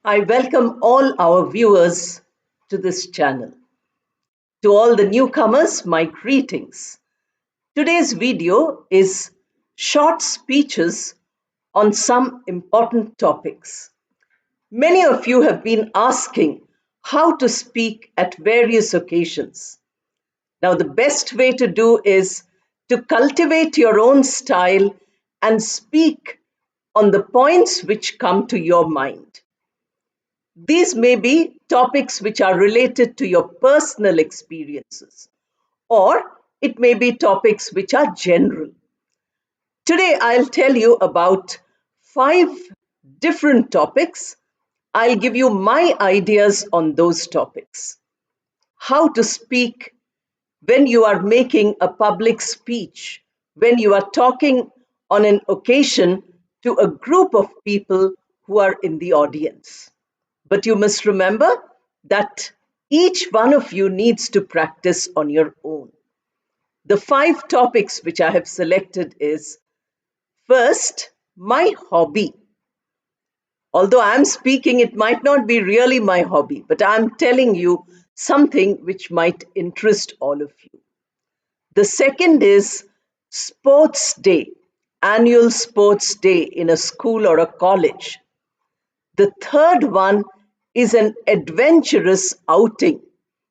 I welcome all our viewers to this channel. To all the newcomers, my greetings. Today's video is short speeches on some important topics. Many of you have been asking how to speak at various occasions. Now, the best way to do is to cultivate your own style and speak on the points which come to your mind. These may be topics which are related to your personal experiences, or it may be topics which are general. Today, I'll tell you about five different topics. I'll give you my ideas on those topics. How to speak when you are making a public speech, when you are talking on an occasion to a group of people who are in the audience. But you must remember that each one of you needs to practice on your own. The five topics which I have selected is first, my hobby. Although I'm speaking, it might not be really my hobby, but I'm telling you something which might interest all of you. The second is sports day, annual sports day in a school or a college. The third one is an adventurous outing.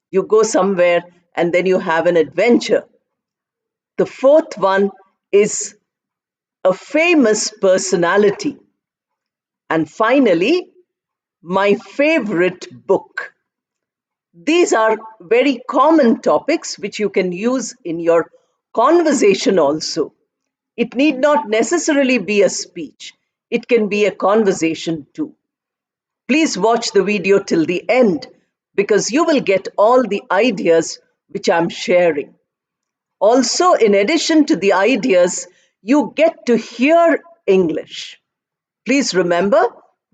You go somewhere and then you have an adventure. The fourth one is a famous personality. And finally, my favorite book. These are very common topics which you can use in your conversation also. It need not necessarily be a speech, it can be a conversation too. Please watch the video till the end because you will get all the ideas which I'm sharing. Also, in addition to the ideas, you get to hear English. Please remember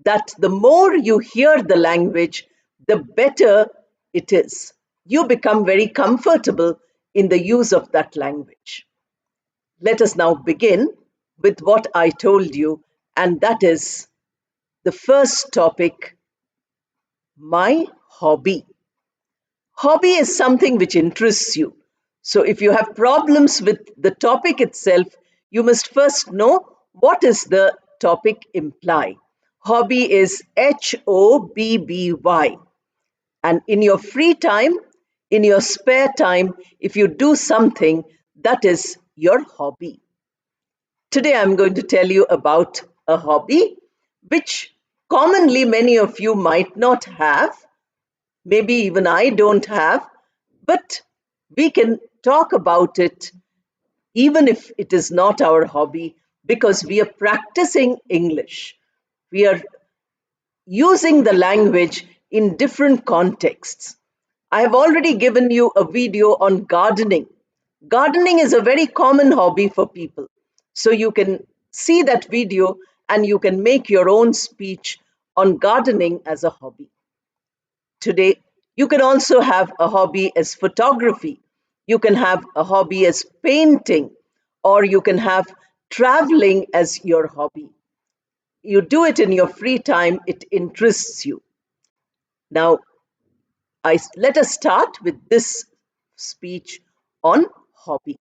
that the more you hear the language, the better it is. You become very comfortable in the use of that language. Let us now begin with what I told you, and that is the first topic, my hobby. Hobby is something which interests you. So if you have problems with the topic itself, you must first know what is the topic imply. Hobby is HOBBY. And in your free time, in your spare time, if you do something, that is your hobby. Today I'm going to tell you about a hobby which commonly many of you might not have. Maybe even I don't have, but we can talk about it even if it is not our hobby because we are practicing English. We are using the language in different contexts. I have already given you a video on gardening. Gardening is a very common hobby for people. So you can see that video and you can make your own speech on gardening as a hobby. Today, you can also have a hobby as photography. You can have a hobby as painting, or you can have traveling as your hobby. You do it in your free time, it interests you. Now, let us start with this speech on hobby.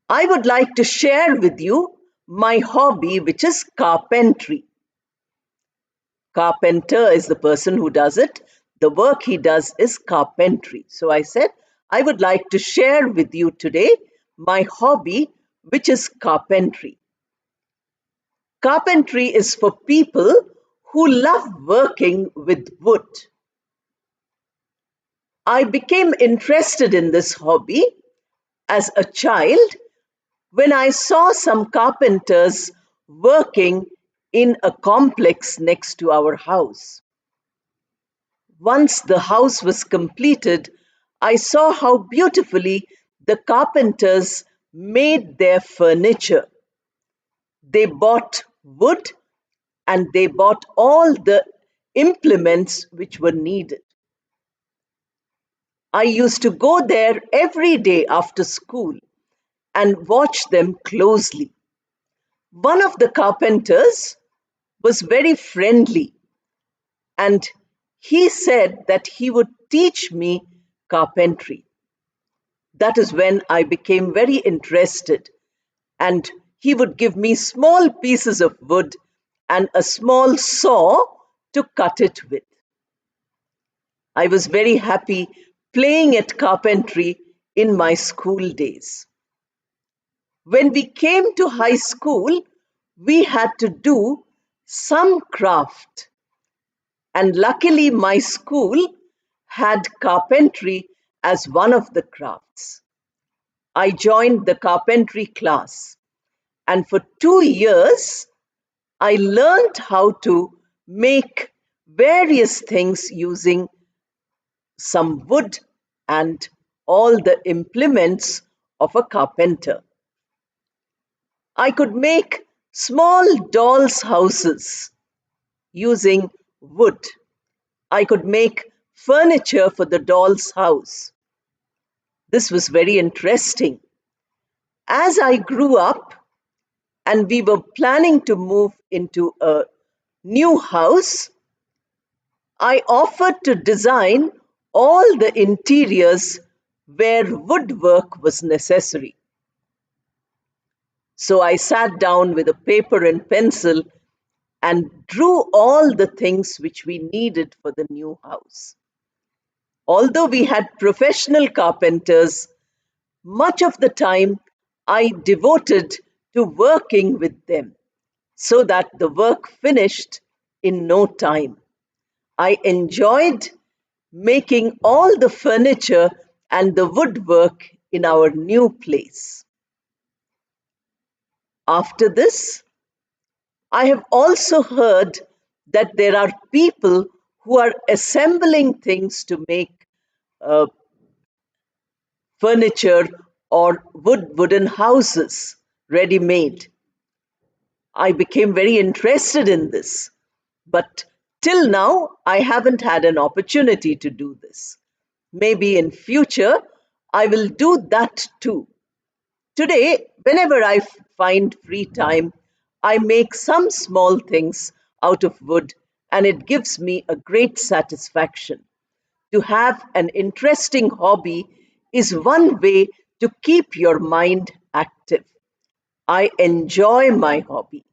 I would like to share with you my hobby, which is carpentry. Carpenter is the person who does it. The work he does is carpentry. So I said, I would like to share with you today my hobby, which is carpentry. Carpentry is for people who love working with wood. I became interested in this hobby as a child when I saw some carpenters working in a complex next to our house. Once the house was completed, I saw how beautifully the carpenters made their furniture. They bought wood and they bought all the implements which were needed. I used to go there every day after school and watch them closely. One of the carpenters was very friendly, and he said that he would teach me carpentry. That is when I became very interested, and he would give me small pieces of wood and a small saw to cut it with. I was very happy playing at carpentry in my school days. When we came to high school, we had to do some craft, and luckily my school had carpentry as one of the crafts. I joined the carpentry class, and for 2 years I learned how to make various things using some wood and all the implements of a carpenter. I could make small dolls' houses using wood. I could make furniture for the doll's house. This was very interesting. As I grew up and we were planning to move into a new house, I offered to design all the interiors where woodwork was necessary. So I sat down with a paper and pencil and drew all the things which we needed for the new house. Although we had professional carpenters, much of the time I devoted to working with them so that the work finished in no time. I enjoyed making all the furniture and the woodwork in our new place. After this, I have also heard that there are people who are assembling things to make uh, furniture or wooden houses ready made. I became very interested in this, but till now I haven't had an opportunity to do this. Maybe in future I will do that too. Today, whenever I find free time, I make some small things out of wood, and it gives me a great satisfaction. To have an interesting hobby is one way to keep your mind active. I enjoy my hobby.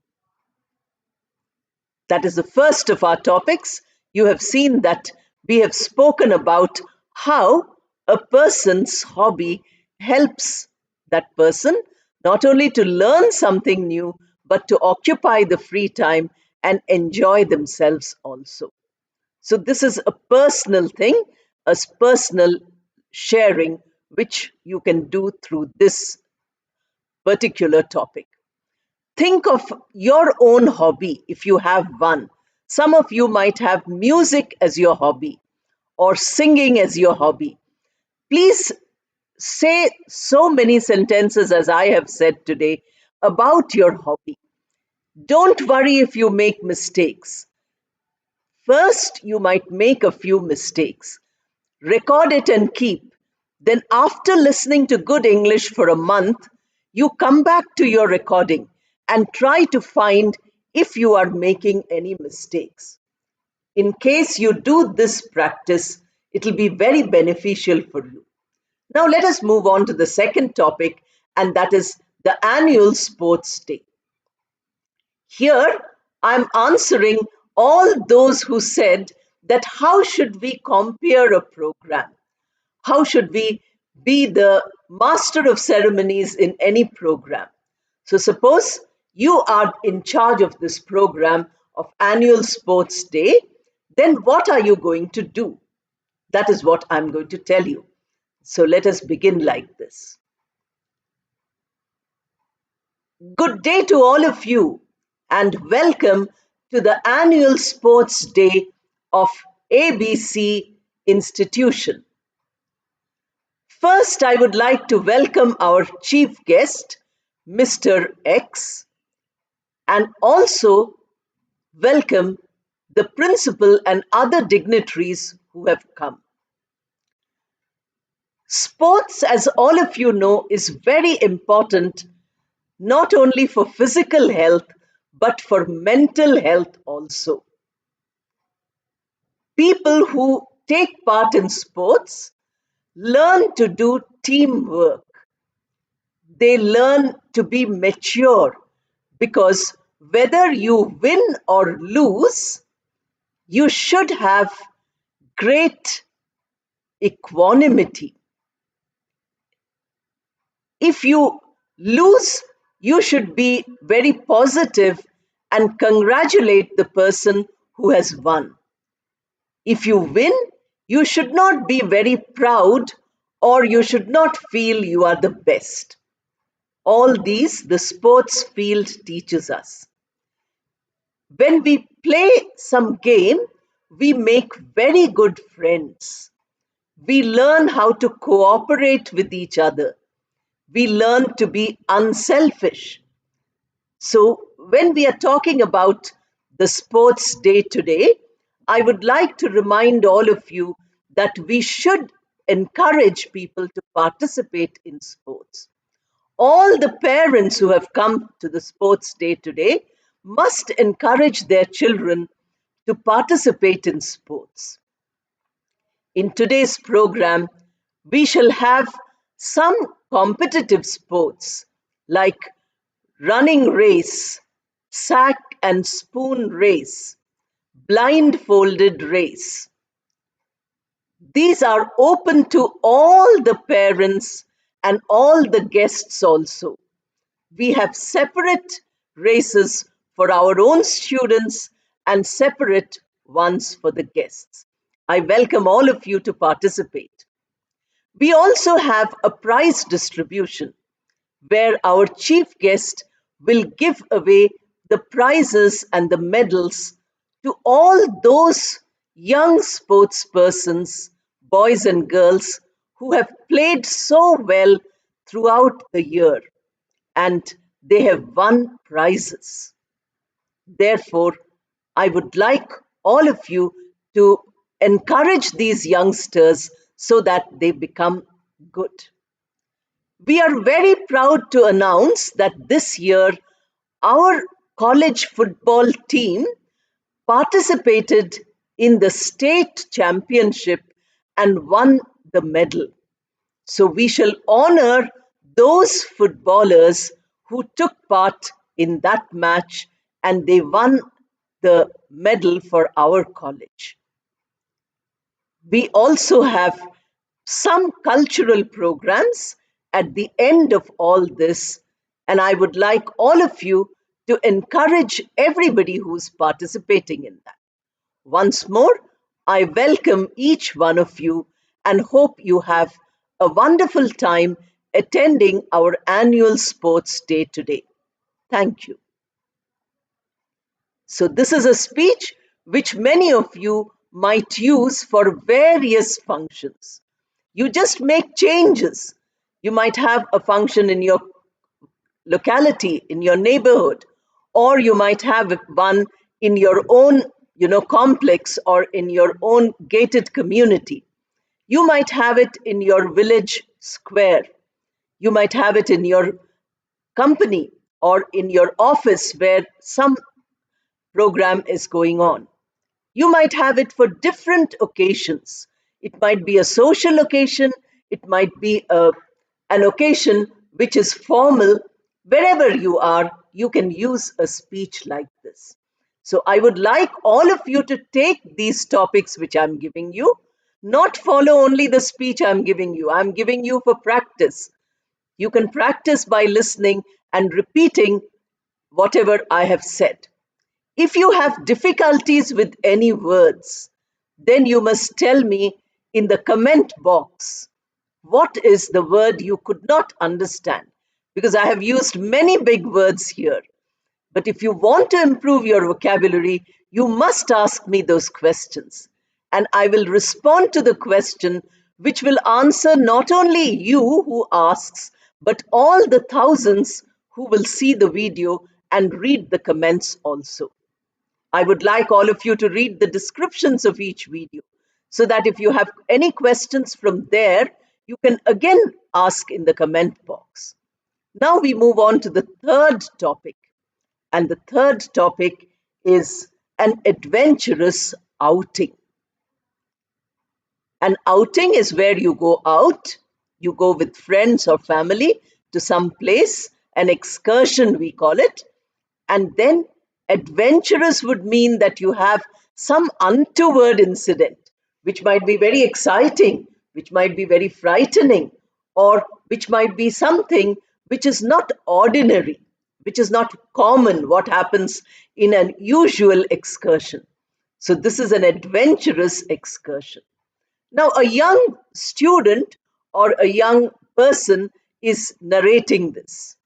That is the first of our topics. You have seen that we have spoken about how a person's hobby helps that person not only to learn something new, but to occupy the free time and enjoy themselves also. So, this is a personal thing, a personal sharing, which you can do through this particular topic. Think of your own hobby if you have one. Some of you might have music as your hobby or singing as your hobby. Please say so many sentences as I have said today about your hobby. Don't worry if you make mistakes. First, you might make a few mistakes. Record it and keep. Then, after listening to good English for a month, you come back to your recording and try to find if you are making any mistakes. In case you do this practice, it will be very beneficial for you. Now, let us move on to the second topic, and that is the annual sports day. Here, I'm answering all those who said that how should we compare a program? How should we be the master of ceremonies in any program? So, suppose you are in charge of this program of annual sports day, then what are you going to do? That is what I'm going to tell you. So, let us begin like this. Good day to all of you, and welcome to the annual sports day of ABC institution. First, I would like to welcome our chief guest, Mr. X, and also welcome the principal and other dignitaries who have come. Sports, as all of you know, is very important not only for physical health but for mental health also. People who take part in sports learn to do teamwork. They learn to be mature because whether you win or lose, you should have great equanimity. If you lose, you should be very positive and congratulate the person who has won. If you win, you should not be very proud or you should not feel you are the best. All these the sports field teaches us. When we play some game, we make very good friends. We learn how to cooperate with each other. We learn to be unselfish. So, when we are talking about the sports day today, I would like to remind all of you that we should encourage people to participate in sports. All the parents who have come to the sports day today must encourage their children to participate in sports. In today's program, we shall have some competitive sports like running race, sack and spoon race, blindfolded race. These are open to all the parents and all the guests also. We have separate races for our own students and separate ones for the guests. I welcome all of you to participate. We also have a prize distribution where our chief guest will give away the prizes and the medals to all those young sports persons, boys and girls, who have played so well throughout the year and they have won prizes. Therefore, I would like all of you to encourage these youngsters so that they become good. We are very proud to announce that this year our college football team participated in the state championship and won the medal. So we shall honor those footballers who took part in that match and they won the medal for our college. We also have some cultural programs at the end of all this, and I would like all of you to encourage everybody who's participating in that. Once more, I welcome each one of you and hope you have a wonderful time attending our annual sports day today. Thank you. So, this is a speech which many of you might use for various functions. You just make changes. You might have a function in your locality, in your neighborhood, or you might have one in your own, complex or in your own gated community. You might have it in your village square. You might have it in your company or in your office where some program is going on. You might have it for different occasions. It might be a social occasion, it might be an occasion which is formal. Wherever you are, you can use a speech like this. So I would like all of you to take these topics which I'm giving you, not follow only the speech I'm giving you. I'm giving you for practice. You can practice by listening and repeating whatever I have said. If you have difficulties with any words, then you must tell me in the comment box what is the word you could not understand. Because I have used many big words here. But if you want to improve your vocabulary, you must ask me those questions. And I will respond to the question, which will answer not only you who asks, but all the thousands who will see the video and read the comments also. I would like all of you to read the descriptions of each video so that if you have any questions from there, you can again ask in the comment box. Now we move on to the third topic. And the third topic is an adventurous outing. An outing is where you go out, you go with friends or family to some place, an excursion, we call it. And then adventurous would mean that you have some untoward incident, which might be very exciting, which might be very frightening, or which might be something which is not ordinary, which is not common, what happens in an usual excursion. So, this is an adventurous excursion. Now, a young student or a young person is narrating this.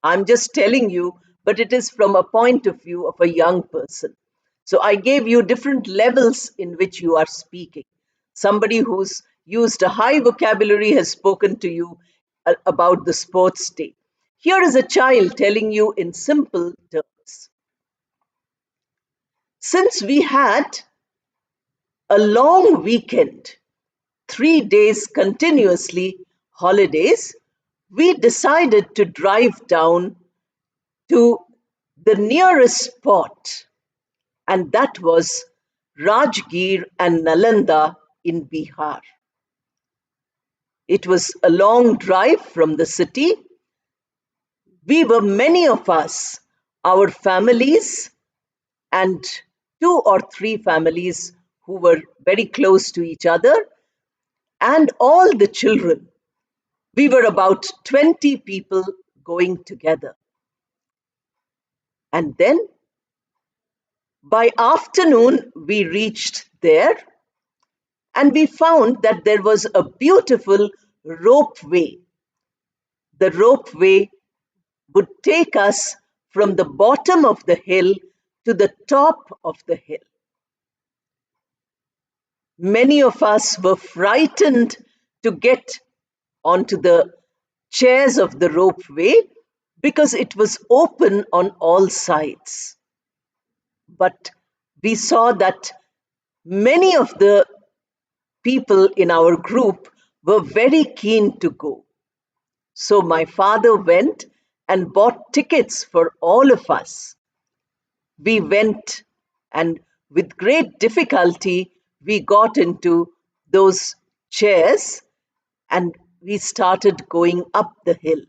I'm just telling you, but it is from a point of view of a young person. So I gave you different levels in which you are speaking. Somebody who's used a high vocabulary has spoken to you about the sports day. Here is a child telling you in simple terms. Since we had a long weekend, 3 days continuously holidays, we decided to drive down to the nearest spot, and that was Rajgir and Nalanda in Bihar. It was a long drive from the city. We were many of us, our families, and two or three families who were very close to each other, and all the children. We were about 20 people going together. And then by afternoon, we reached there and we found that there was a beautiful ropeway. The ropeway would take us from the bottom of the hill to the top of the hill. Many of us were frightened to get onto the chairs of the ropeway because it was open on all sides. But we saw that many of the people in our group were very keen to go. So my father went and bought tickets for all of us. We went, and with great difficulty, we got into those chairs and we started going up the hill.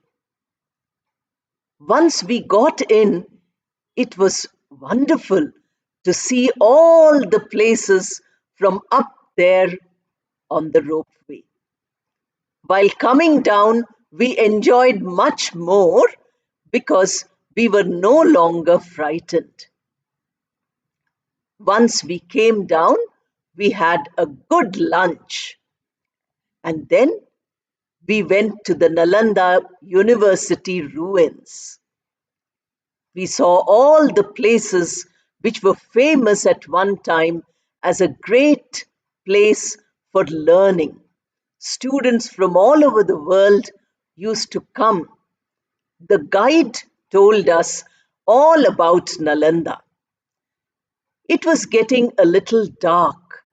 Once we got in, it was wonderful to see all the places from up there on the ropeway. While coming down, we enjoyed much more because we were no longer frightened. Once we came down, we had a good lunch. And then we went to the Nalanda University ruins. We saw all the places which were famous at one time as a great place for learning. Students from all over the world used to come. The guide told us all about Nalanda. It was getting a little dark,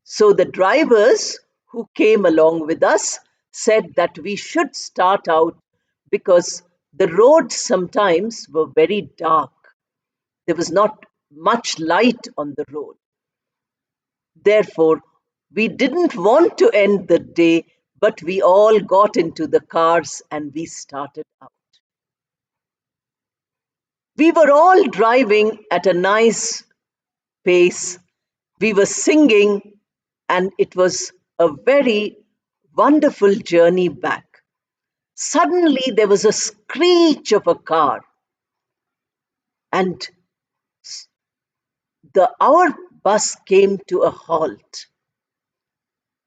so the drivers who came along with us said that we should start out because the roads sometimes were very dark. There was not much light on the road. Therefore, we didn't want to end the day, but we all got into the cars and we started out. We were all driving at a nice pace. We were singing, and it was a very wonderful journey back. Suddenly, there was a screech of a car, and our bus came to a halt.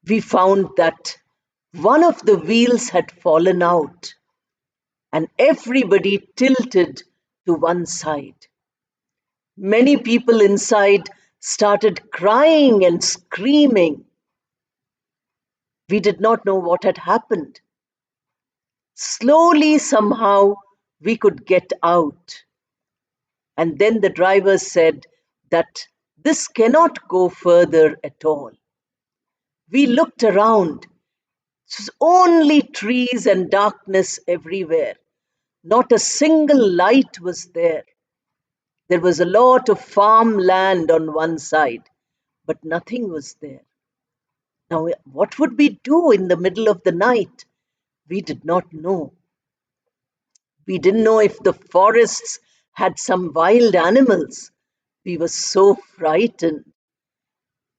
We found that one of the wheels had fallen out, and everybody tilted to one side. Many people inside started crying and screaming. We did not know what had happened. Slowly, somehow, we could get out. And then the driver said that this cannot go further at all. We looked around. It was only trees and darkness everywhere. Not a single light was there. There was a lot of farmland on one side, but nothing was there. Now, what would we do in the middle of the night? We did not know. We didn't know if the forests had some wild animals. We were so frightened.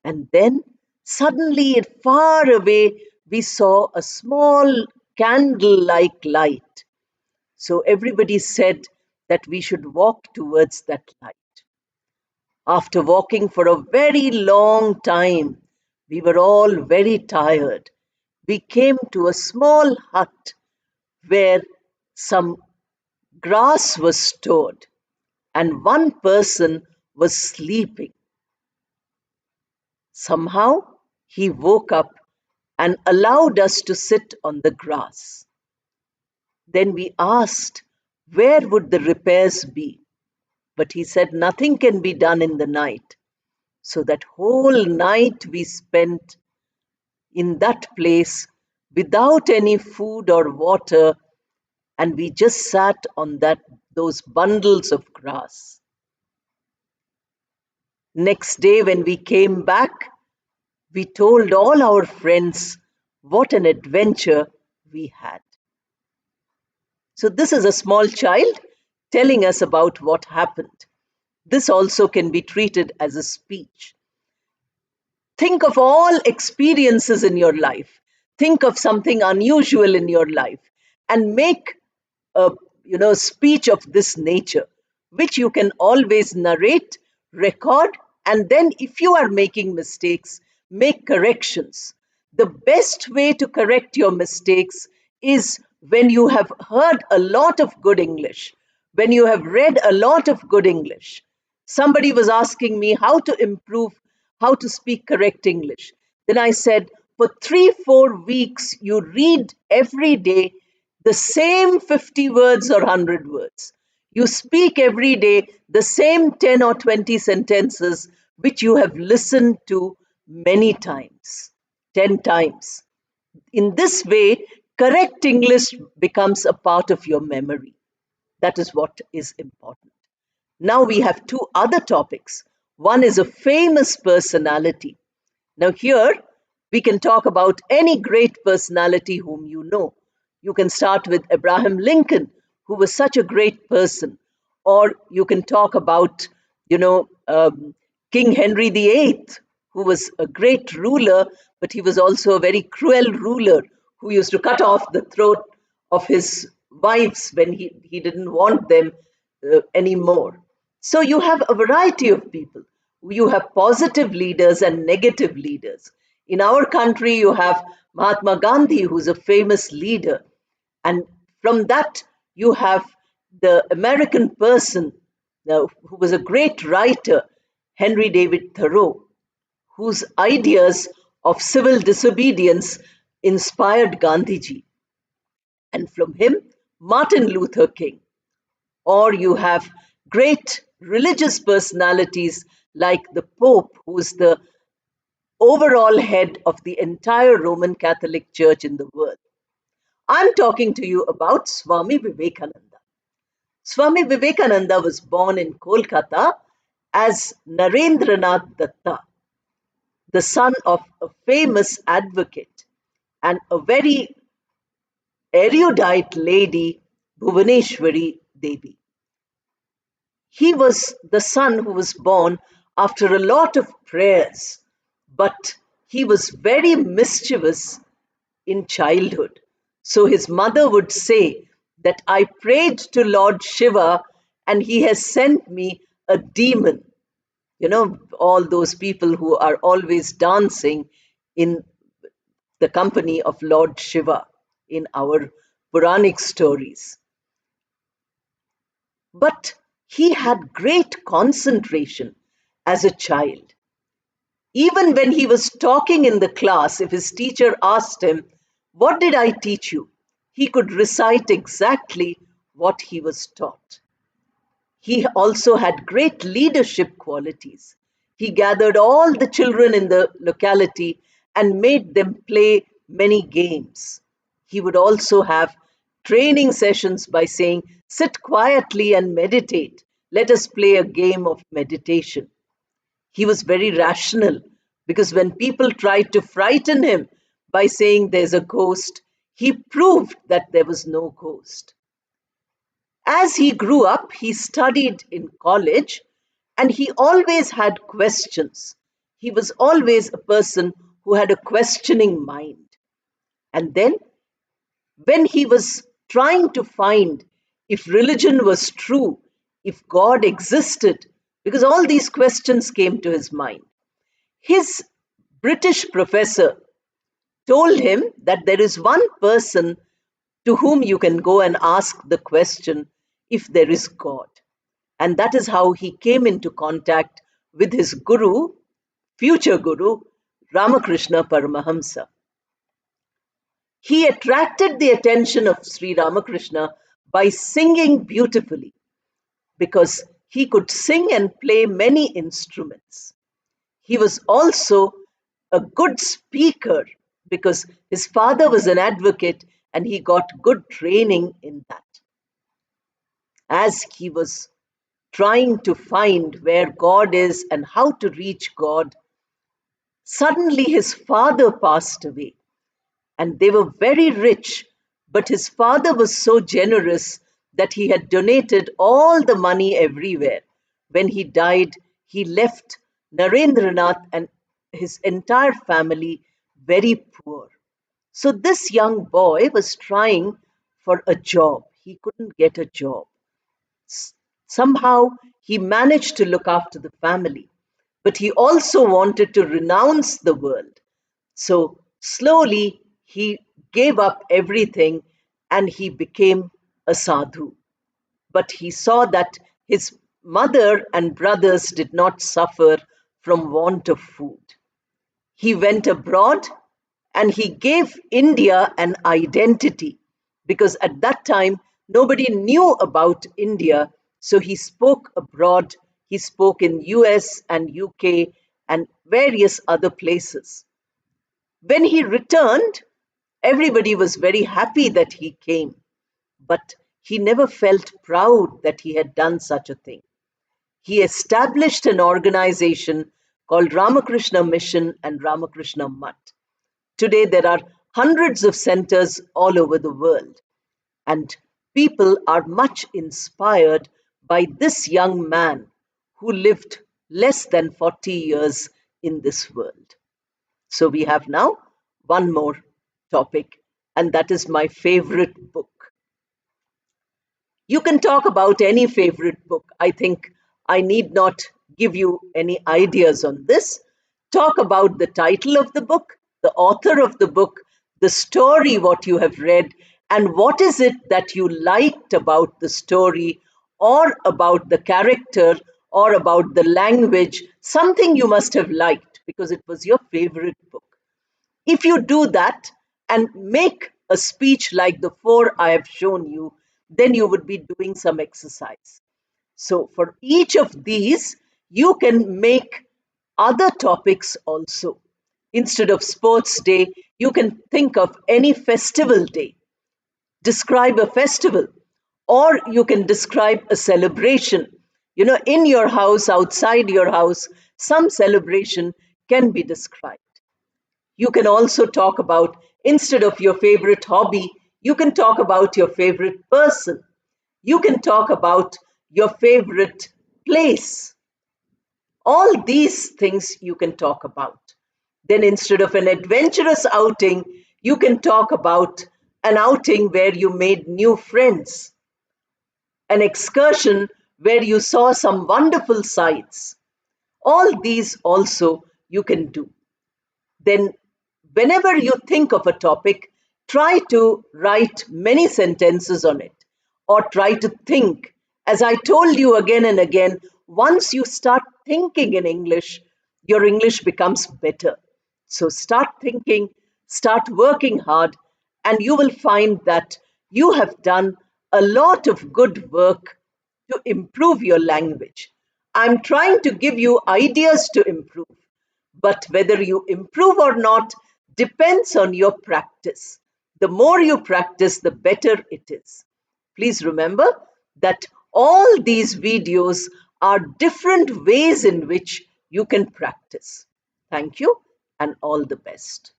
And then suddenly, far away, we saw a small candle like light. So everybody said that we should walk towards that light. After walking for a very long time, we were all very tired. We came to a small hut where some grass was stored and one person was sleeping. Somehow he woke up and allowed us to sit on the grass. Then we asked, where would the repairs be? But he said nothing can be done in the night. So that whole night we spent in that place without any food or water, and we just sat on those bundles of grass. Next day, when we came back, we told all our friends what an adventure we had. So, this is a small child telling us about what happened. This also can be treated as a speech. Think of all experiences in your life. Think of something unusual in your life and make a speech of this nature, which you can always narrate, record, and then if you are making mistakes, make corrections. The best way to correct your mistakes is when you have heard a lot of good English, when you have read a lot of good English. Somebody was asking me how to improve, how to speak correct English. Then I said, for 3, 4 weeks, you read every day the same 50 words or 100 words. You speak every day the same 10 or 20 sentences which you have listened to many times, 10 times. In this way, correct English becomes a part of your memory. That is what is important. Now we have two other topics. One is a famous personality. Now, here we can talk about any great personality whom you know. You can start with Abraham Lincoln, who was such a great person, or you can talk about, you know, King Henry VIII, who was a great ruler, but he was also a very cruel ruler who used to cut off the throat of his wives when he didn't want them anymore. So you have a variety of people. You have positive leaders and negative leaders. In our country, you have Mahatma Gandhi, who's a famous leader. And from that, you have the American person who was a great writer, Henry David Thoreau, whose ideas of civil disobedience inspired Gandhiji. And from him, Martin Luther King. Or you have great religious personalities like the Pope, who is the overall head of the entire Roman Catholic Church in the world. I'm talking to you about Swami Vivekananda. Swami Vivekananda was born in Kolkata as Narendranath Datta, the son of a famous advocate and a very erudite lady, Bhuvaneshwari Devi. He was the son who was born after a lot of prayers, but he was very mischievous in childhood. So his mother would say that I prayed to Lord Shiva and he has sent me a demon. You know, all those people who are always dancing in the company of Lord Shiva in our Puranic stories. But he had great concentration as a child. Even when he was talking in the class, if his teacher asked him, what did I teach you? He could recite exactly what he was taught. He also had great leadership qualities. He gathered all the children in the locality and made them play many games. He would also have training sessions by saying, sit quietly and meditate. let us play a game of meditation. He was very rational because when people tried to frighten him by saying there's a ghost, he proved that there was no ghost. As he grew up, he studied in college and he always had questions. He was always a person who had a questioning mind. And then, when he was trying to find if religion was true, if God existed, because all these questions came to his mind, his British professor told him that there is one person to whom you can go and ask the question if there is God. And that is how he came into contact with his guru, future guru, Ramakrishna Paramahamsa. He attracted the attention of Sri Ramakrishna by singing beautifully because he could sing and play many instruments. He was also a good speaker because his father was an advocate and he got good training in that. As he was trying to find where God is and how to reach God, suddenly his father passed away. And they were very rich, but his father was so generous that he had donated all the money everywhere. When he died, he left Narendranath and his entire family very poor. So this young boy was trying for a job. He couldn't get a job. Somehow he managed to look after the family, but he also wanted to renounce the world. So slowly he gave up everything and he became a sadhu. But he saw that his mother and brothers did not suffer from want of food. He went abroad and he gave India an identity because at that time nobody knew about India. So he spoke abroad, he spoke in US and UK and various other places. When he returned, everybody was very happy that he came, but he never felt proud that he had done such a thing. He established an organization called Ramakrishna Mission and Ramakrishna Mutt. Today, there are hundreds of centers all over the world, and people are much inspired by this young man who lived less than 40 years in this world. So, we have now one more topic, and that is my favorite book. You can talk about any favorite book. I think I need not give you any ideas on this. Talk about the title of the book, the author of the book, the story, what you have read, and what is it that you liked about the story, or about the character, or about the language, something you must have liked because it was your favorite book. If you do that and make a speech like the four I have shown you, then you would be doing some exercise. So, for each of these, you can make other topics also. Instead of sports day, you can think of any festival day. Describe a festival, or you can describe a celebration. You know, in your house, outside your house, some celebration can be described. You can also talk about, instead of your favorite hobby, you can talk about your favorite person. You can talk about your favorite place. All these things you can talk about. Then, instead of an adventurous outing, you can talk about an outing where you made new friends, an excursion where you saw some wonderful sights. All these also you can do. Then, whenever you think of a topic, try to write many sentences on it or try to think. As I told you again and again, once you start thinking in English, your English becomes better. So start thinking, start working hard, and you will find that you have done a lot of good work to improve your language. I'm trying to give you ideas to improve. But whether you improve or not depends on your practice. The more you practice, the better it is. Please remember that All these videos are different ways in which you can practice. Thank you and all the best.